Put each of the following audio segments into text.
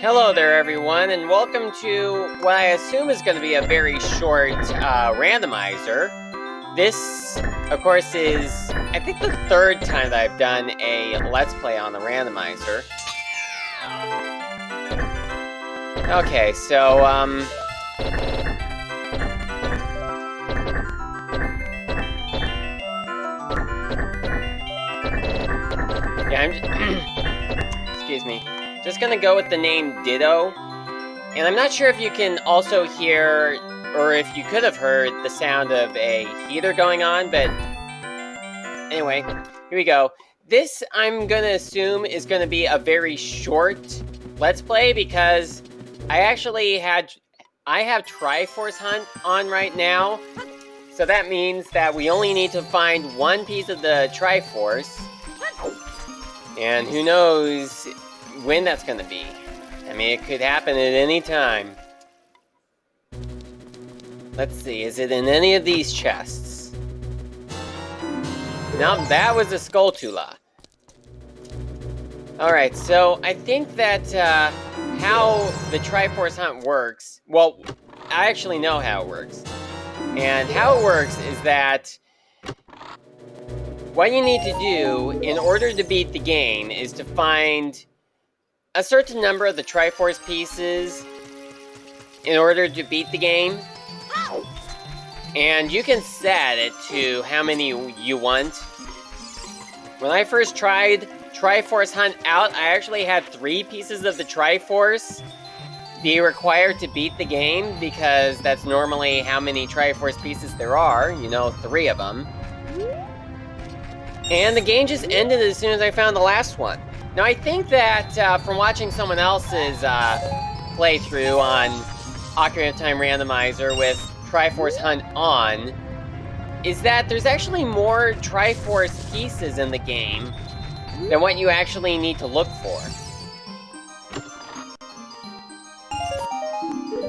Hello there, everyone, and welcome to what I assume is going to be a very short randomizer. This, of course, is, I think, the third time that I've done a Let's Play on the randomizer. Okay, so, yeah, excuse me. Just gonna go with the name Ditto. And I'm not sure if you can also hear, or if you could have heard, the sound of a heater going on, but anyway, here we go. This, I'm gonna assume, is gonna be a very short Let's Play because I have Triforce Hunt on right now. So that means that we only need to find one piece of the Triforce. And who knows when that's gonna be. I mean, it could happen at any time. Let's see, is it in any of these chests? Now that was a Skulltula. Alright, so I think that how the Triforce Hunt works, well, I actually know how it works. And how it works is that what you need to do in order to beat the game is to find a certain number of the Triforce pieces in order to beat the game. And you can set it to how many you want. When I first tried Triforce Hunt out, I actually had 3 pieces of the Triforce be required to beat the game, because that's normally how many Triforce pieces there are, 3 of them. And the game just ended as soon as I found the last one. Now, I think that from watching someone else's playthrough on Ocarina of Time Randomizer with Triforce Hunt on, is that there's actually more Triforce pieces in the game than what you actually need to look for.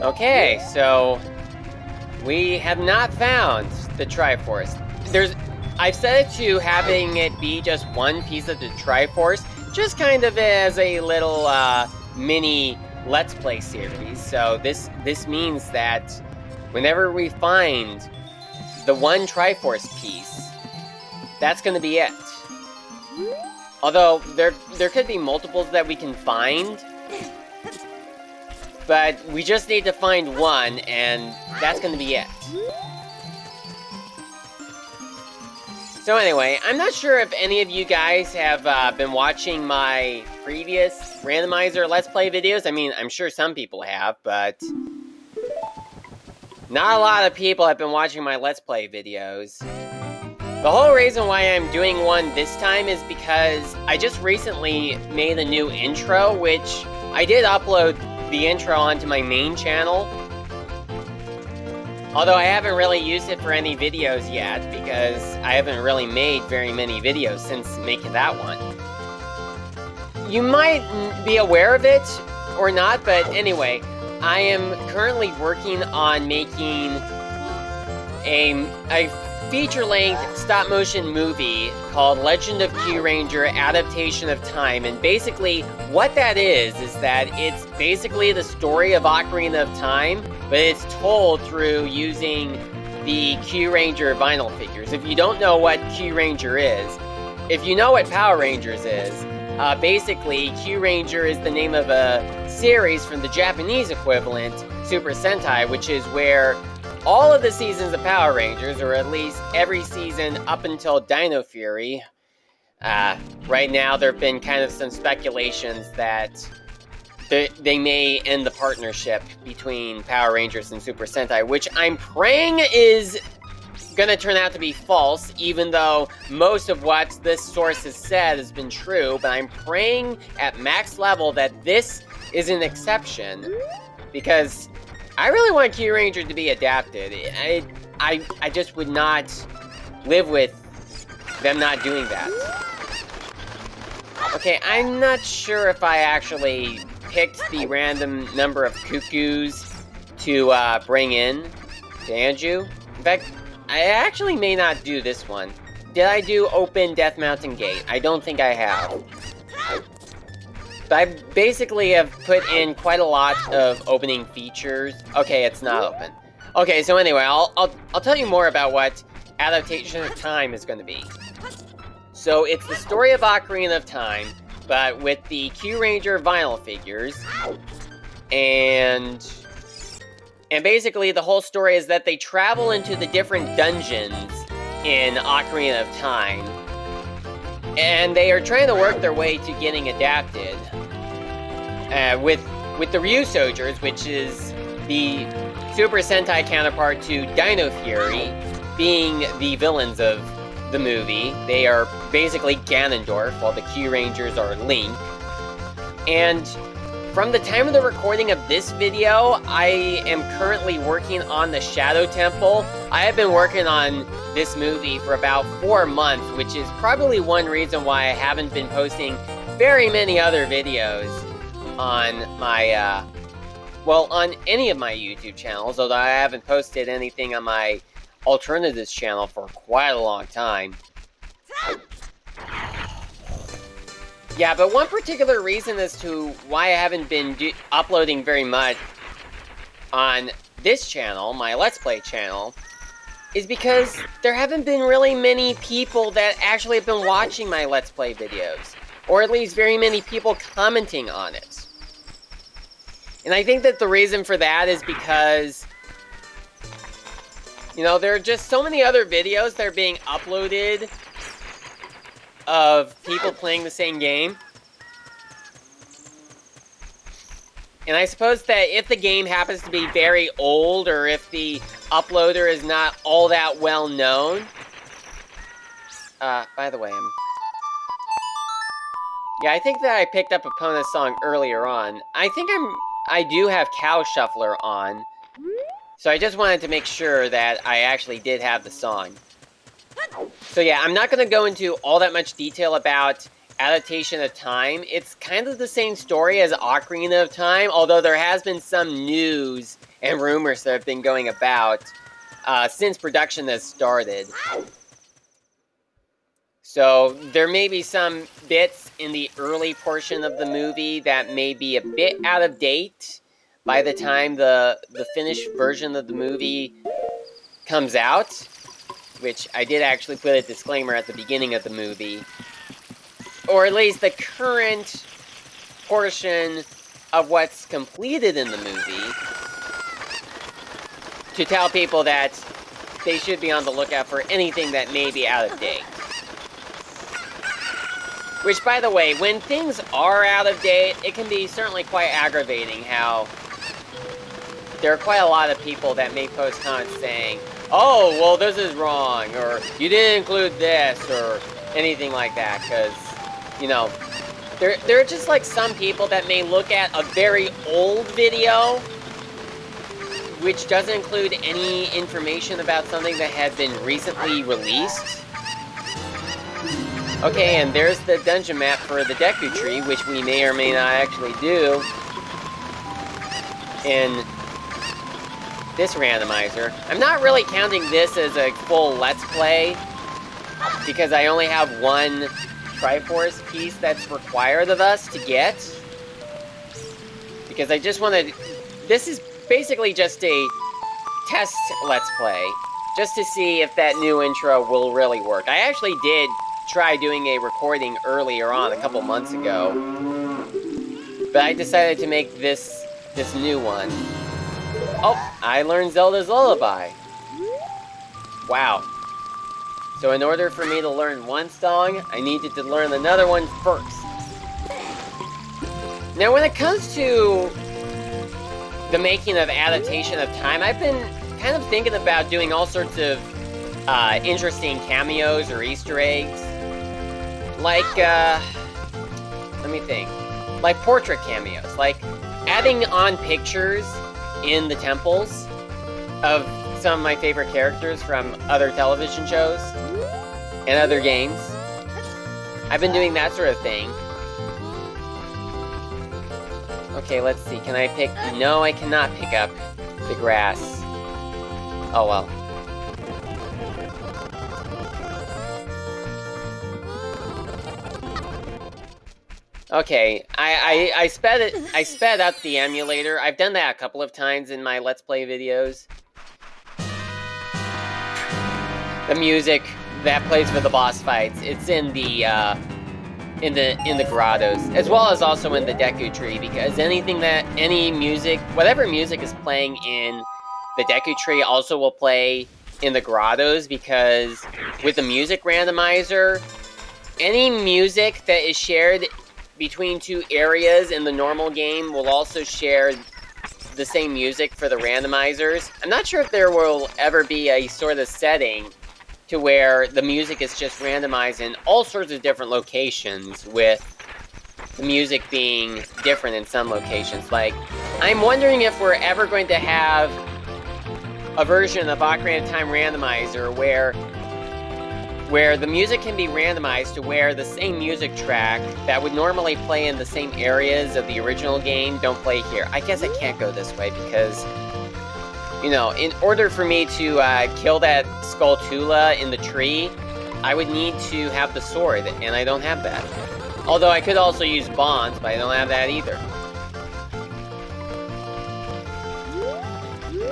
Okay, so we have not found the Triforce. I've set it to having it be just one piece of the Triforce, just kind of as a little mini Let's Play series. So this means that whenever we find the one Triforce piece, that's going to be it. Although there could be multiples that we can find, but we just need to find one, and that's going to be it. So anyway, I'm not sure if any of you guys have been watching my previous randomizer Let's Play videos. I mean, I'm sure some people have, but not a lot of people have been watching my Let's Play videos. The whole reason why I'm doing one this time is because I just recently made a new intro, which I did upload the intro onto my main channel. Although I haven't really used it for any videos yet, because I haven't really made very many videos since making that one. You might be aware of it, or not, but anyway, I am currently working on making a feature-length stop-motion movie called Legend of Kyuranger Adaptation of Time, and basically what that is that it's basically the story of Ocarina of Time, but it's told through using the Kyuranger vinyl figures. If you don't know what Kyuranger is, if you know what Power Rangers is, basically Kyuranger is the name of a series from the Japanese equivalent, Super Sentai, which is where all of the seasons of Power Rangers, or at least every season up until Dino Fury, right now there have been kind of some speculations that they may end the partnership between Power Rangers and Super Sentai, which I'm praying is gonna turn out to be false, even though most of what this source has said has been true, but I'm praying at max level that this is an exception, because I really want Kyuranger to be adapted. I just would not live with them not doing that. Okay, I'm not sure if I actually picked the random number of cuckoos to bring in to Anju. In fact, I actually may not do this one. Did I do Open Death Mountain Gate? I don't think I have. But I basically have put in quite a lot of opening features. Okay, it's not open. Okay, so anyway, I'll tell you more about what Adaptation of Time is going to be. So it's the story of Ocarina of Time, but with the Q Ranger vinyl figures, and basically the whole story is that they travel into the different dungeons in Ocarina of Time, and they are trying to work their way to getting adapted. With the Ryu Soldiers, which is the Super Sentai counterpart to Dino Fury, being the villains of the movie. They are basically Ganondorf, while the Q Rangers are Link. And from the time of the recording of this video, I am currently working on the Shadow Temple. I have been working on this movie for about 4 months, which is probably one reason why I haven't been posting very many other videos on my, on any of my YouTube channels, although I haven't posted anything on my Alternatives channel for quite a long time. Yeah, but one particular reason as to why I haven't been uploading very much on this channel, my Let's Play channel, is because there haven't been really many people that actually have been watching my Let's Play videos, or at least very many people commenting on it. And I think that the reason for that is because, you know, there are just so many other videos that are being uploaded of people playing the same game. And I suppose that if the game happens to be very old, or if the uploader is not all that well known... by the way, yeah, I think that I picked up Epona's song earlier on. I do have Cow Shuffler on, so I just wanted to make sure that I actually did have the song. So yeah, I'm not going to go into all that much detail about Adaptation of Time. It's kind of the same story as Ocarina of Time, although there has been some news and rumors that have been going about since production has started. So there may be some bits in the early portion of the movie that may be a bit out of date by the time the finished version of the movie comes out, which I did actually put a disclaimer at the beginning of the movie. Or at least the current portion of what's completed in the movie, to tell people that they should be on the lookout for anything that may be out of date. Which, by the way, when things are out of date, it can be certainly quite aggravating how there are quite a lot of people that may post comments saying, "Oh, well, this is wrong," or "You didn't include this," or anything like that, because, you know, there are just, like, some people that may look at a very old video, which doesn't include any information about something that had been recently released. Okay, and there's the dungeon map for the Deku Tree, which we may or may not actually do in this randomizer. I'm not really counting this as a full Let's Play, because I only have one Triforce piece that's required of us to get. Because I just want to... This is basically just a test Let's Play, just to see if that new intro will really work. I actually did try doing a recording earlier on, a couple months ago, but I decided to make this new one. Oh, I learned Zelda's Lullaby. Wow. So in order for me to learn one song, I needed to learn another one first. Now when it comes to the making of Adaptation of Time, I've been kind of thinking about doing all sorts of interesting cameos or Easter eggs. Like, let me think. Like portrait cameos. Like adding on pictures in the temples of some of my favorite characters from other television shows and other games. I've been doing that sort of thing. Okay, let's see. Can I pick... No, I cannot pick up the grass. Oh, well. Okay, I sped up the emulator. I've done that a couple of times in my Let's Play videos. The music that plays for the boss fights, it's in the grottos, as well as also in the Deku Tree, because any music, whatever music is playing in the Deku Tree also will play in the grottos, because with the music randomizer, any music that is shared between two areas in the normal game will also share the same music for the randomizers. I'm not sure if there will ever be a sort of setting to where the music is just randomized in all sorts of different locations, with the music being different in some locations. Like, I'm wondering if we're ever going to have a version of Ocarina of Time Randomizer where the music can be randomized to where the same music track that would normally play in the same areas of the original game don't play here. I guess I can't go this way because, you know, in order for me to kill that Skulltula in the tree, I would need to have the sword, and I don't have that. Although I could also use bonds, but I don't have that either.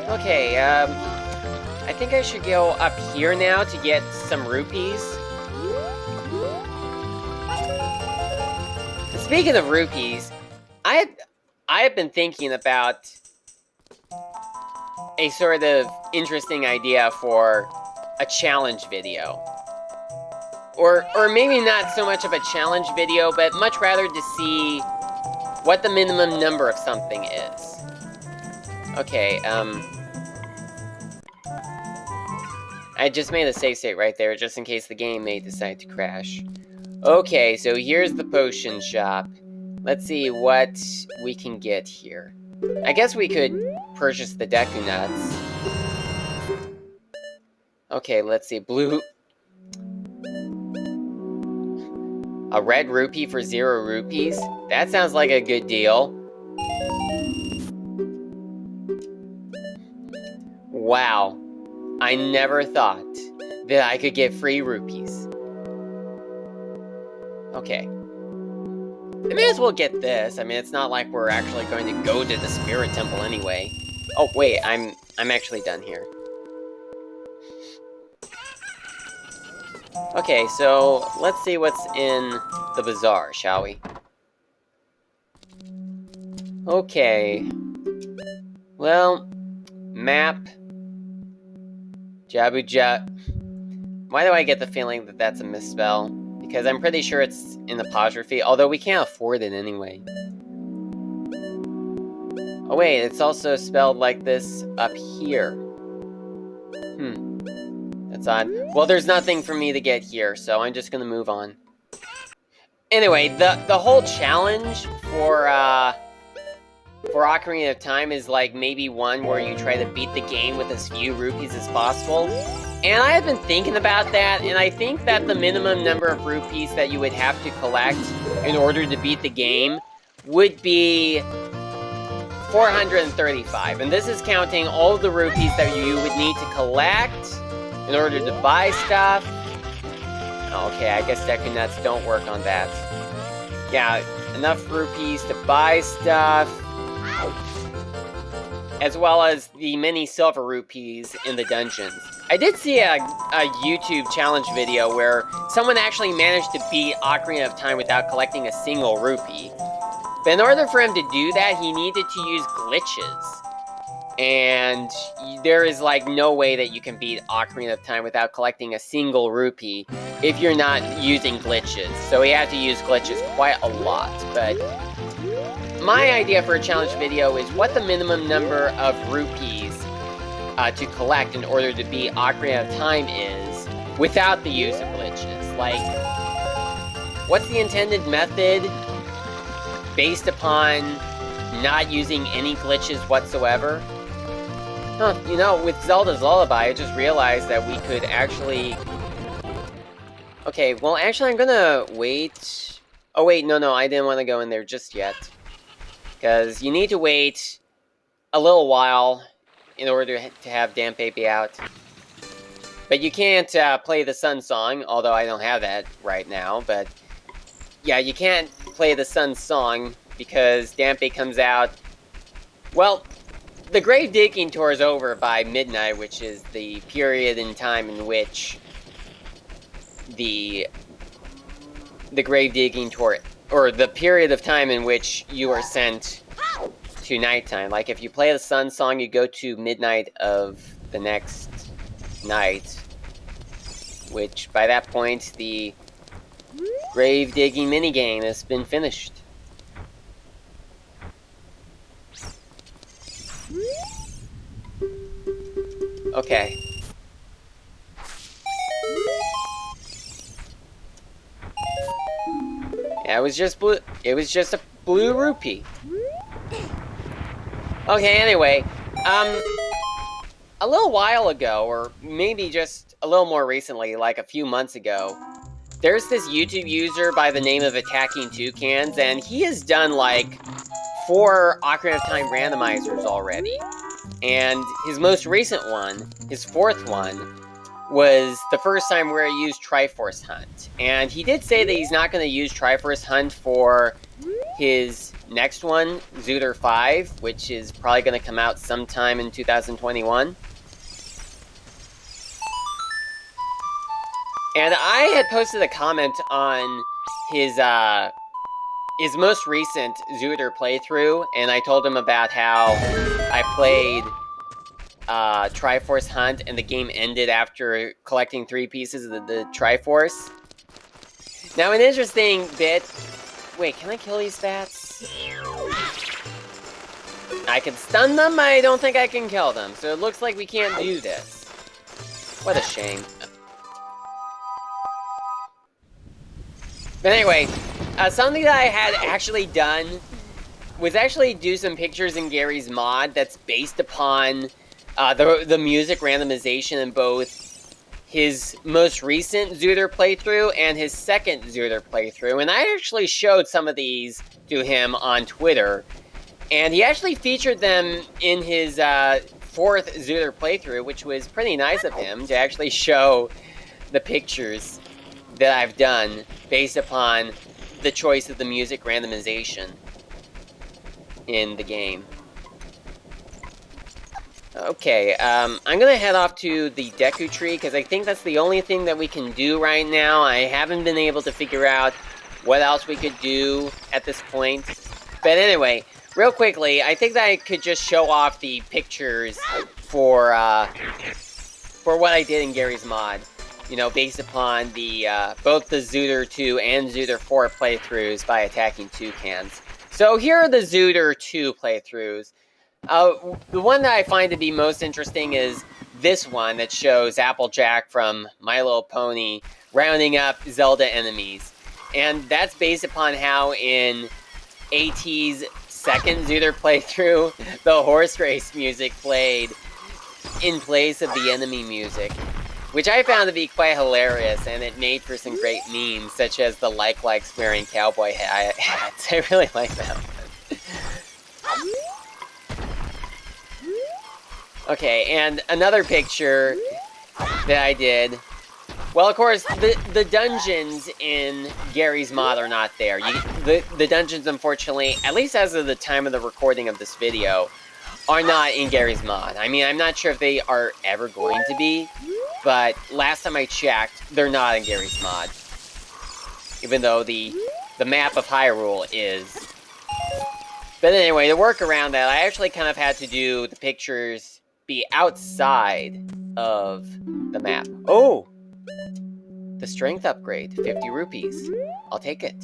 Okay, I think I should go up here now to get some rupees. Speaking of rupees, I have been thinking about a sort of interesting idea for a challenge video. Or maybe not so much of a challenge video, but much rather to see what the minimum number of something is. Okay, I just made a save state right there, just in case the game may decide to crash. Okay, so here's the potion shop. Let's see what we can get here. I guess we could purchase the Deku Nuts. Okay, let's see. Blue... A red rupee for 0 rupees? That sounds like a good deal. Wow. I never thought that I could get free rupees. Okay. I may as well get this. I mean, it's not like we're actually going to go to the Spirit Temple anyway. Oh, wait, I'm actually done here. Okay, so let's see what's in the bazaar, shall we? Okay. Well, map. Jabuja. Why do I get the feeling that that's a misspell? Because I'm pretty sure it's in apostrophe, although we can't afford it anyway. Oh wait, it's also spelled like this up here. That's odd. Well, there's nothing for me to get here, so I'm just gonna move on. Anyway, the whole challenge for Ocarina of Time is like maybe one where you try to beat the game with as few rupees as possible. And I have been thinking about that, and I think that the minimum number of rupees that you would have to collect in order to beat the game would be 435. And this is counting all the rupees that you would need to collect in order to buy stuff. Okay, I guess Deku Nuts don't work on that. Yeah, enough rupees to buy stuff, as well as the many silver rupees in the dungeons. I did see a YouTube challenge video where someone actually managed to beat Ocarina of Time without collecting a single rupee. But in order for him to do that, he needed to use glitches. And there is like no way that you can beat Ocarina of Time without collecting a single rupee if you're not using glitches. So he had to use glitches quite a lot. But my idea for a challenge video is what the minimum number of rupees to collect in order to beat Ocarina of Time is without the use of glitches. Like, what's the intended method based upon not using any glitches whatsoever? Huh, you know, with Zelda's Lullaby, I just realized that we could actually... Okay, well, actually, I'm gonna wait... Oh, wait, no, I didn't want to go in there just yet. Because you need to wait a little while in order to have Damp Baby out. But you can't play the Sun Song, although I don't have that right now, but... Yeah, you can't play the Sun's Song, because Dampé comes out... Well, the grave digging tour is over by midnight, which is the period in time in which the grave digging tour, or the period of time in which you are sent to nighttime. Like, if you play the Sun's Song, you go to midnight of the next night, which by that point, the grave digging minigame has been finished. Okay. Yeah, it was just blue. It was just a blue rupee. Okay, anyway, a little while ago, or maybe just a little more recently, like a few months ago, there's this YouTube user by the name of Attacking Toucans, and he has done like 4 Ocarina of Time randomizers already. And his most recent one, his 4th one, was the first time where he used Triforce Hunt. And he did say that he's not going to use Triforce Hunt for his next one, Zooter 5, which is probably going to come out sometime in 2021. And I had posted a comment on his most recent Zooter playthrough, and I told him about how I played Triforce Hunt, and the game ended after collecting 3 pieces of the Triforce. Now, an interesting bit... Wait, can I kill these bats? I can stun them, I don't think I can kill them, so it looks like we can't do this. What a shame. But anyway, something that I had actually done was actually do some pictures in Gary's mod that's based upon the music randomization in both his most recent Zooter playthrough and his second Zooter playthrough. And I actually showed some of these to him on Twitter. And he actually featured them in his 4th Zooter playthrough, which was pretty nice of him to actually show the pictures that I've done based upon the choice of the music randomization in the game. Okay, I'm gonna head off to the Deku Tree, because I think that's the only thing that we can do right now. I haven't been able to figure out what else we could do at this point. But anyway, real quickly, I think that I could just show off the pictures for what I did in Gary's mod. You know, based upon the both the Zooter 2 and Zooter 4 playthroughs by Attacking Toucans. So here are the Zooter 2 playthroughs. The one that I find to be most interesting is this one that shows Applejack from My Little Pony rounding up Zelda enemies. And that's based upon how in AT's second Zooter playthrough, the horse race music played in place of the enemy music, which I found to be quite hilarious, and it made for some great memes, such as the like-likes wearing cowboy hats. I really like that one. Okay, and another picture that I did. Well, of course, the dungeons in Gary's mod are not there. The dungeons, unfortunately, at least as of the time of the recording of this video, are not in Gary's mod. I mean, I'm not sure if they are ever going to be, but last time I checked, they're not in Gary's mod. Even though the map of Hyrule is. But anyway, to work around that, I actually kind of had to do the pictures be outside of the map. Oh! The strength upgrade, 50 rupees. I'll take it.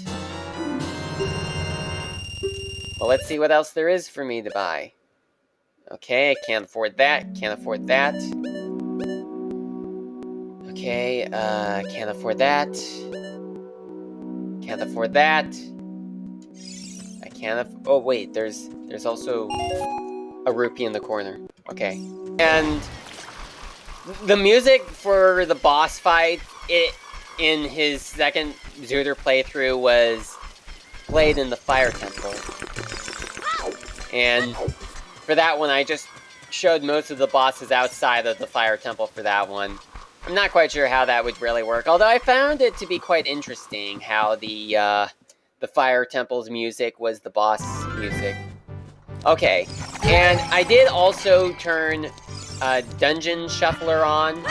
Well, let's see what else there is for me to buy. Okay, I can't afford that, can't afford that. Okay, can't afford that. Can't afford that. I can't oh wait, there's also a rupee in the corner. Okay. And the music for the boss fight, in his second Zooter playthrough was played in the Fire Temple. And for that one, I just showed most of the bosses outside of the Fire Temple for that one. I'm not quite sure how that would really work, although I found it to be quite interesting how the the Fire Temple's music was the boss music. Okay, and I did also turn Dungeon Shuffler on,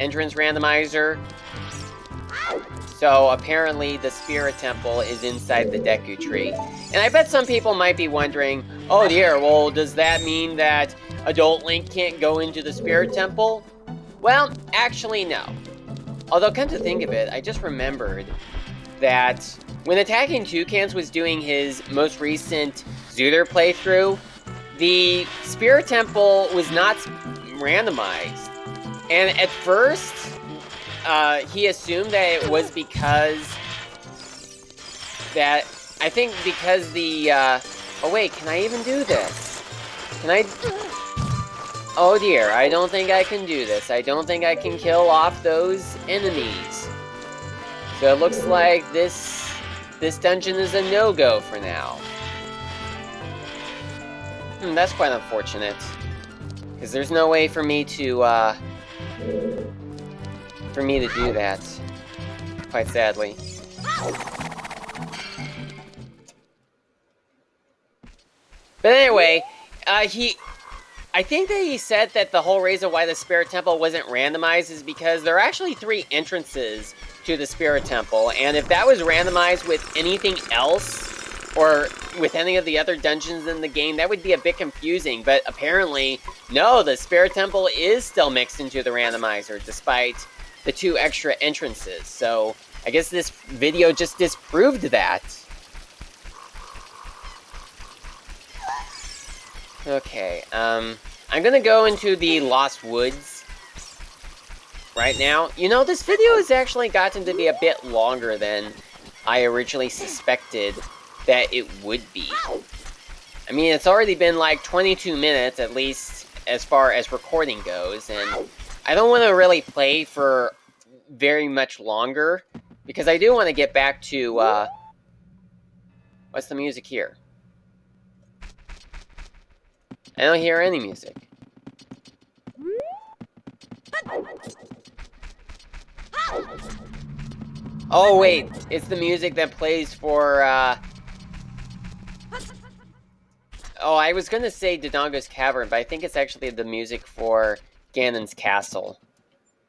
Entrance Randomizer. So apparently the Spirit Temple is inside the Deku Tree. And I bet some people might be wondering, oh dear, well, does that mean that Adult Link can't go into the Spirit Temple? Well, actually, no. Although, come to think of it, I just remembered that when Attacking Toucans was doing his most recent Zooter playthrough, the Spirit Temple was not randomized. And at first, he assumed that it was because that, I think because the, oh wait, can I even do this? Can I? Oh dear, I don't think I can do this. I don't think I can kill off those enemies. So it looks like this dungeon is a no-go for now. That's quite unfortunate. Because there's no way for me to do that. Quite sadly. But anyway, I think that he said that the whole reason why the Spirit Temple wasn't randomized is because there are actually 3 entrances to the Spirit Temple, and if that was randomized with anything else, or with any of the other dungeons in the game, that would be a bit confusing, but apparently, no, the Spirit Temple is still mixed into the randomizer, despite the 2 extra entrances, so I guess this video just disproved that. Okay, I'm gonna go into the Lost Woods right now. You know, this video has actually gotten to be a bit longer than I originally suspected that it would be. I mean, it's already been like 22 minutes, at least as far as recording goes, and I don't want to really play for very much longer, because I do want to get back to, what's the music here? I don't hear any music. Oh wait, it's the music that plays for, oh, I was gonna say Dodongo's Cavern, but I think it's actually the music for Ganon's Castle.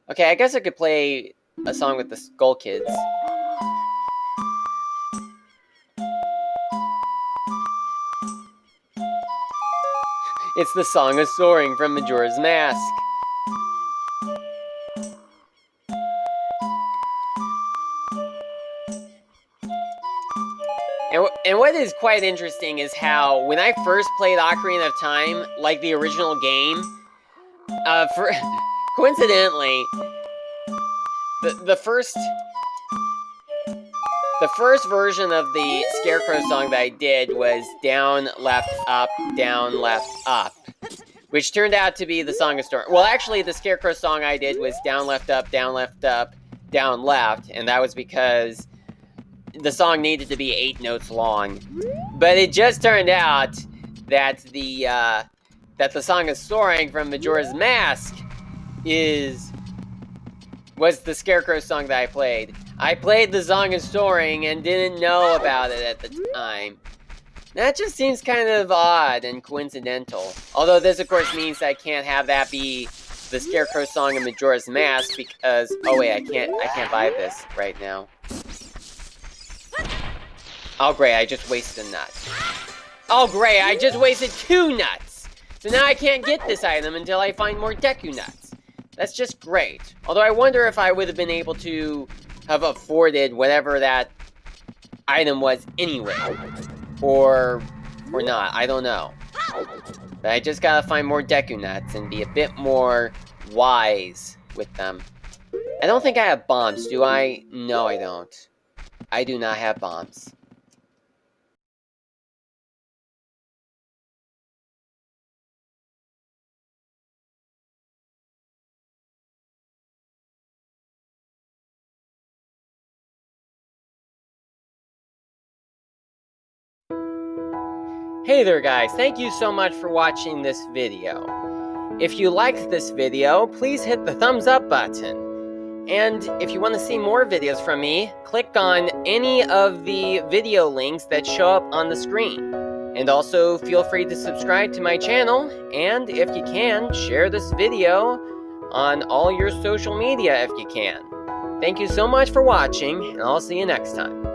Okay, I guess I could play a song with the Skull Kids. It's the Song of Soaring from Majora's Mask. And what is quite interesting is how, when I first played Ocarina of Time, like the original game, coincidentally, the first version of the Scarecrow song that I did was down, left, up, which turned out to be the Song of Storm. Well, actually, the Scarecrow song I did was down, left, up, down, left, and that was because the song needed to be 8 notes long. But it just turned out that the Song of Soaring from Majora's Mask was the Scarecrow song that I played. I played the Song of Soaring and didn't know about it at the time. That just seems kind of odd and coincidental. Although this, of course, means that I can't have that be the Scarecrow song of Majora's Mask because, oh wait, I can't buy this right now. Oh great, I just wasted a nut. Oh great, I just wasted 2 nuts! So now I can't get this item until I find more Deku nuts. That's just great. Although I wonder if I would have been able to have afforded whatever that item was anyway. Or not, I don't know. But I just gotta find more Deku nuts and be a bit more wise with them. I don't think I have bombs, do I? No, I don't. I do not have bombs. Hey there guys, thank you so much for watching this video. If you liked this video, please hit the thumbs up button. And if you want to see more videos from me, click on any of the video links that show up on the screen. And also feel free to subscribe to my channel, and if you can, share this video on all your social media if you can. Thank you so much for watching, and I'll see you next time.